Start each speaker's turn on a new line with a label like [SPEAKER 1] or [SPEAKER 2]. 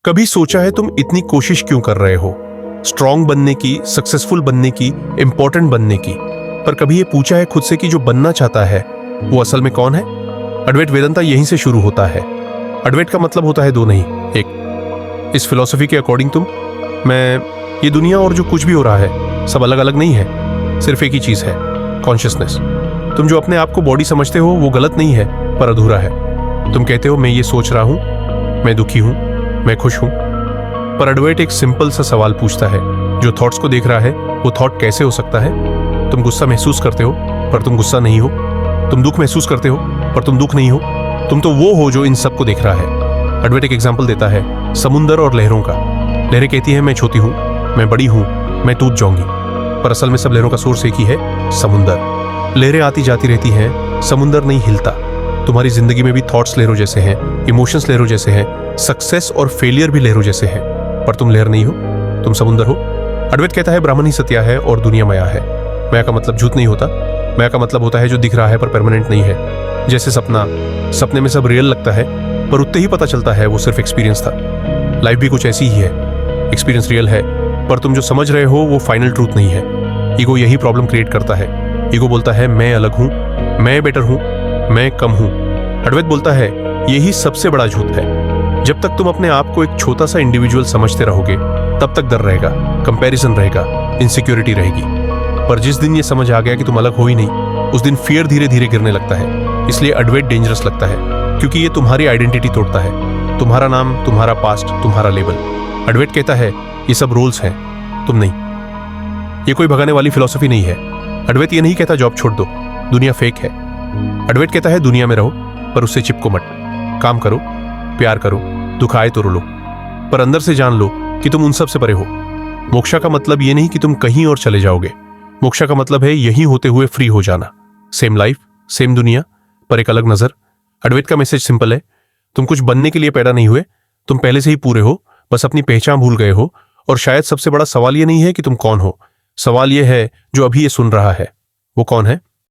[SPEAKER 1] कभी सोचा है तुम इतनी कोशिश क्यों कर रहे हो? स्ट्रांग बनने की, सक्सेसफुल बनने की, इंपॉर्टेंट बनने की। पर कभी ये पूछा है खुद से कि जो बनना चाहता है वो असल में कौन है? अद्वैत वेदांता यहीं से शुरू होता है। अद्वैत का मतलब होता है दो नहीं, एक। इस फिलॉसफी के अकॉर्डिंग तुम, मैं, ये दुनिया और जो कुछ भी हो रहा है सब अलग अलग नहीं है, सिर्फ एक ही चीज है, कॉन्शियसनेस। तुम जो अपने आप को बॉडी समझते हो वो गलत नहीं है, पर अधूरा है। तुम कहते हो मैं ये सोच रहा हूं, मैं दुखी हूं, मैं खुश हूं। पर अद्वैत एक सिंपल सा सवाल पूछता है, जो थॉट्स को देख रहा है वो थॉट कैसे हो सकता है? तुम गुस्सा महसूस करते हो पर तुम गुस्सा नहीं हो, तुम दुख महसूस करते हो पर तुम दुख नहीं हो, तुम तो वो हो जो इन सब को देख रहा है। अद्वैत एक एग्जाम्पल देता है समुंदर और लहरों का। लहरें कहती हैं मैं छोटी हूं, मैं बड़ी हूं, मैं टूट जाऊंगी, पर असल में सब लहरों का सोर्स एक ही है, समुंदर। लहरें आती जाती रहती हैं, समुंदर नहीं हिलता। तुम्हारी जिंदगी में भी थॉट्स लहरों जैसे हैं, इमोशंस लहरों जैसे हैं, सक्सेस और फेलियर भी लहरों जैसे हैं, पर तुम लहर नहीं हो, तुम समुंदर हो। अद्वैत कहता है ब्राह्मण ही सत्या है और दुनिया माया है। माया का मतलब झूठ नहीं होता, माया का मतलब होता है जो दिख रहा है पर परमानेंट नहीं है। जैसे सपना, सपने में सब रियल लगता है पर उतने ही पता चलता है वो सिर्फ एक्सपीरियंस था। लाइफ भी कुछ ऐसी ही है, एक्सपीरियंस रियल है पर तुम जो समझ रहे हो वो फाइनल ट्रूथ नहीं है। ईगो यही प्रॉब्लम क्रिएट करता है। ईगो बोलता है मैं अलग हूं, मैं बेटर हूं, मैं कम हूं। अद्वैत बोलता है यही सबसे बड़ा झूठ है। जब तक तुम अपने आप को एक छोटा सा इंडिविजुअल समझते रहोगे तब तक डर रहेगा, कंपैरिजन रहेगा, इनसिक्योरिटी रहेगी। पर जिस दिन ये समझ आ गया कि तुम अलग हो ही नहीं, उस दिन फियर धीरे धीरे गिरने लगता है। इसलिए अद्वैत डेंजरस लगता है, क्योंकि ये तुम्हारी आइडेंटिटी तोड़ता है। तुम्हारा नाम, तुम्हारा पास्ट, तुम्हारा लेबल। अद्वैत कहता है ये सब रोल्स हैं, तुम नहीं। ये कोई भगाने वाली फिलॉसफी नहीं है। अद्वैत ये नहीं कहता जॉब छोड़ दो, दुनिया फेक है। अद्वैत कहता है दुनिया में रहो पर उससे चिपको मत। काम करो, प्यार करो, दुख आए तो रो लो, पर अंदर से जान लो कि तुम उन सब से परे हो। मोक्षा का मतलब ये नहीं कि तुम कहीं और चले जाओगे। मोक्षा का मतलब है यहीं होते हुए फ्री हो जाना। सेम लाइफ, सेम दुनिया, पर एक अलग नजर। अद्वैत का मैसेज सिंपल है, तुम कुछ बनने के लिए पैदा नहीं हुए, तुम पहले से ही पूरे हो, बस अपनी पहचान भूल गए हो। और शायद सबसे बड़ा सवाल ये नहीं है कि तुम कौन हो, सवाल ये है जो अभी ये सुन रहा है वो कौन है।